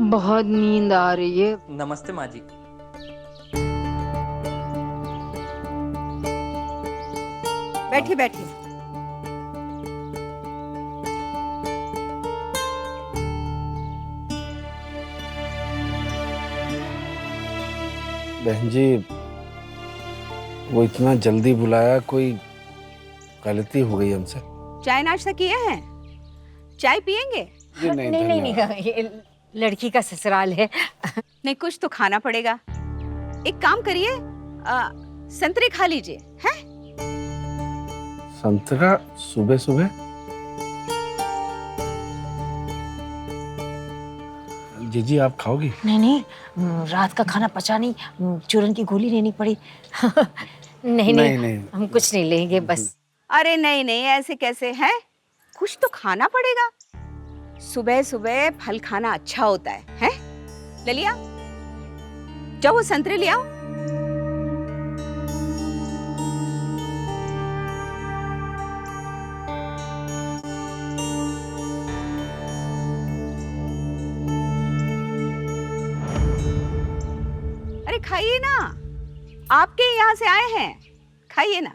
बहुत नींद आ रही है। नमस्ते माँ जी। बैठिए बैठिए। बहन जी, वो इतना जल्दी बुलाया, कोई गलती हो गई हमसे? चाय नाश्ता किए हैं? चाय पियेंगे? जी नहीं नहीं धन्यवाद। ये लड़की का ससुराल है। नहीं, कुछ तो खाना पड़ेगा। एक काम करिए, संतरे खा लीजिए। हैं? संतरा सुबह सुबह? जीजी आप खाओगी? नहीं, रात का खाना पचा नहीं, चूरन की गोली लेनी पड़ी। नहीं, हम कुछ नहीं लेंगे बस। अरे नहीं नहीं, ऐसे कैसे हैं? कुछ तो खाना पड़ेगा। सुबह सुबह फल खाना अच्छा होता है, हैं? ललिया, जाओ वो संतरे ले आओ। अरे खाइए ना, आपके यहाँ से आए हैं, खाइए ना।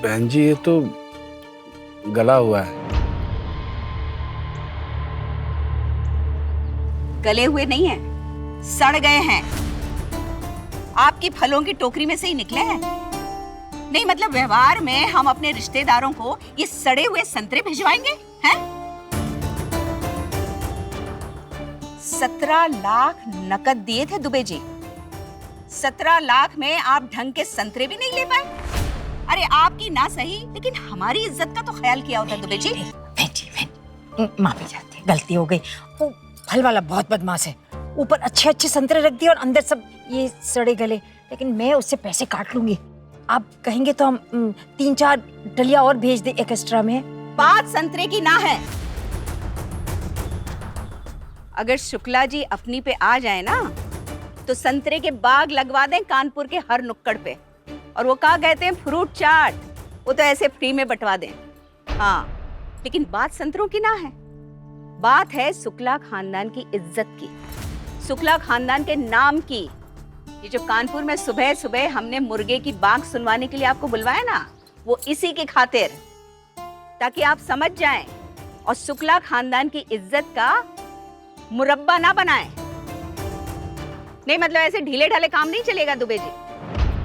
बहन जी ये तो गला हुआ है। गले हुए नहीं हैं, सड़ गए हैं। आपकी फलों की टोकरी में से ही निकले हैं। नहीं मतलब व्यवहार में हम अपने रिश्तेदारों को ये सड़े हुए संतरे भिजवाएंगे हैं? 17 लाख नकद दिए थे दुबे जी। 17 लाख में आप ढंग के संतरे भी नहीं ले पाए। अरे आपकी ना सही, लेकिन हमारी इज्जत का तो ख्याल किया होता दुबे जी। माफी चाहती हूँ, गलती हो गई। वो फल वाला बहुत बदमाश है। ऊपर अच्छे अच्छे संतरे रख दिए और अंदर सब ये सड़े गले। लेकिन मैं उससे पैसे काट लूंगी। आप कहेंगे तो हम 3-4 डलिया और भेज दे एक्स्ट्रा में। बात संतरे की ना है। अगर शुक्ला जी अपनी पे आ जाए ना, तो संतरे के बाग लगवा दें कानपुर के हर नुक्कड़ पे। और वो क्या कहते हैं, फ्रूट चाट, वो तो ऐसे फ्री में बंटवा दें। हाँ, लेकिन बात संतरों की ना है, बात है शुक्ला खानदान की इज्जत की, शुक्ला खानदान के नाम की। ये जो कानपुर में सुबह सुबह हमने मुर्गे की बाग सुनवाने के लिए आपको बुलवाया ना, वो इसी की खातिर, ताकि आप समझ जाएं और शुक्ला खानदान की इज्जत का मुरब्बा ना बनाएं। नहीं मतलब ऐसे ढीले ढाले काम नहीं चलेगा दुबे जी।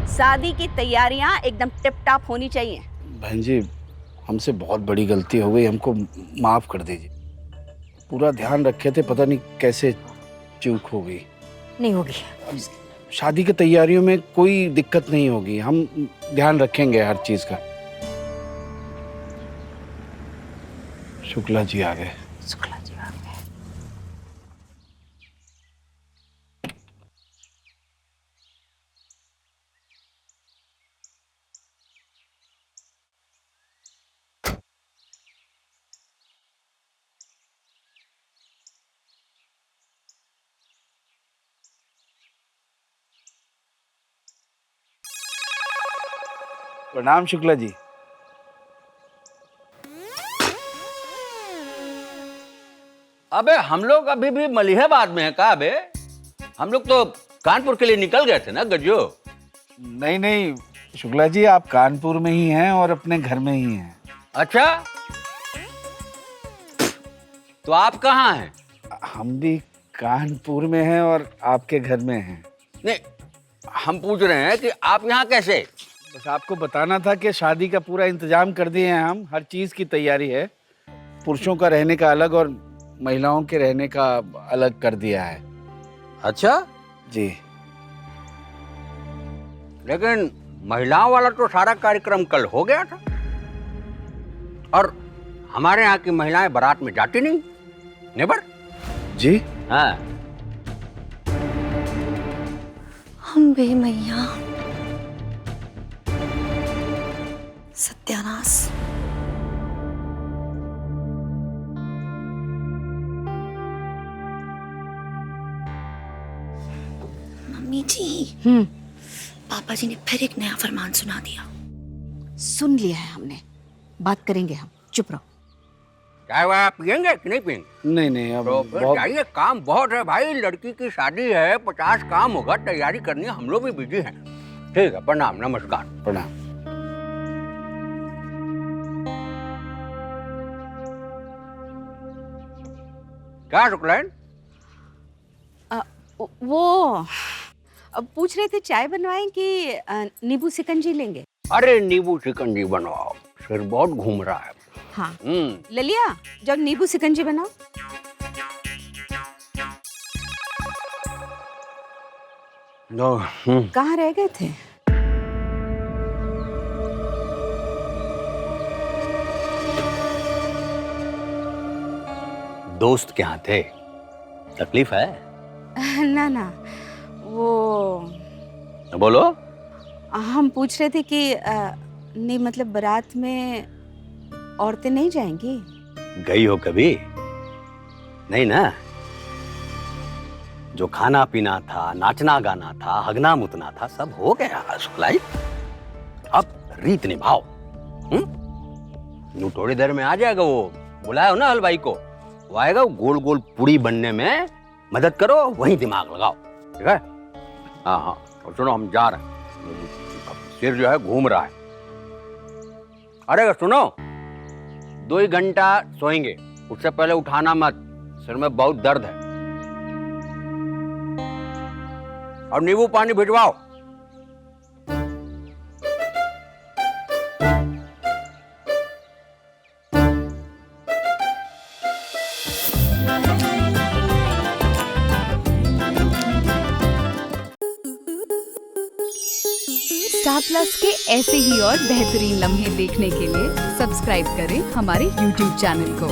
शादी की तैयारियां एकदम टिप टॉप होनी चाहिए। बहन जी हमसे बहुत बड़ी गलती हो गई, हमको माफ कर दीजिए। पूरा ध्यान रखे थे, पता नहीं कैसे चूक हो गई। नहीं होगी। शादी की तैयारियों में कोई दिक्कत नहीं होगी, हम ध्यान रखेंगे हर चीज का। शुक्ला जी आ गए। शुक्ला जी आ गए। प्रणाम शुक्ला जी। अबे हम लोग अभी भी मलिहाबाद में है का? अबे हम लोग तो कानपुर के लिए निकल गए थे ना गज्जो। नहीं शुक्ला जी, आप कानपुर में ही हैं और अपने घर में ही हैं। अच्छा, तो आप कहाँ हैं? हम भी कानपुर में हैं और आपके घर में हैं। नहीं, हम पूछ रहे हैं कि आप यहाँ कैसे? बस आपको बताना था कि शादी का पूरा इंतजाम कर दिए हैं हम, हर चीज की तैयारी है। पुरुषों का रहने का अलग और महिलाओं के रहने का अलग कर दिया है। अच्छा जी। लेकिन महिलाओं वाला तो सारा कार्यक्रम कल हो गया था, और हमारे यहाँ की महिलाएं बारात में जाती नहीं। नेबर जी हाँ। हम बे मैया सत्यानाश। मम्मी जी, पापा जी ने फिर एक नया फरमान सुना दिया। सुन लिया है हमने, बात करेंगे हम, चुप रहो। चाय वाय पियेंगे कि नहीं पियेंगे? नहीं अब तो फिर बहुत जाइए, काम बहुत है भाई, लड़की की शादी है, 50 काम होगा, तैयारी करनी है, हम लोग भी बिजी हैं। ठीक है, प्रणाम, नमस्कार। प्रणाम। क्या शुक्लैन? वो अब पूछ रहे थे चाय बनवाएं कि नींबू शिकंजी लेंगे? अरे नींबू शिकंजी बनवाओ, सिर बहुत घूम रहा है। हाँ ललिया, जब नींबू शिकंजी बनाओ। कहाँ रह गए थे? दोस्त के यहाँ थे, तकलीफ है? ना ना, वो बोलो। हम पूछ रहे थे कि नहीं मतलब बारात में औरतें नहीं जाएंगी? गई हो कभी? नहीं ना? जो खाना पीना था, नाचना गाना था, हगना मुतना था, सब हो गया शुक्लाई। अब रीत निभाओ। यूं थोड़ी देर में आ जाएगा वो, बुलाया ना हलवाई को, वो आएगा, गोल गोल पूड़ी बनने में मदद करो, वहीं दिमाग लगाओ, ठीक है? हाँ हाँ, और सुनो, हम जा रहे हैं, सिर जो है घूम रहा है। अरे सुनो, 2 घंटा सोएंगे, उससे पहले उठाना मत, सिर में बहुत दर्द है। और नींबू पानी भिजवाओ। स्टार प्लस के ऐसे ही और बेहतरीन लम्हे देखने के लिए सब्सक्राइब करें हमारे YouTube चैनल को।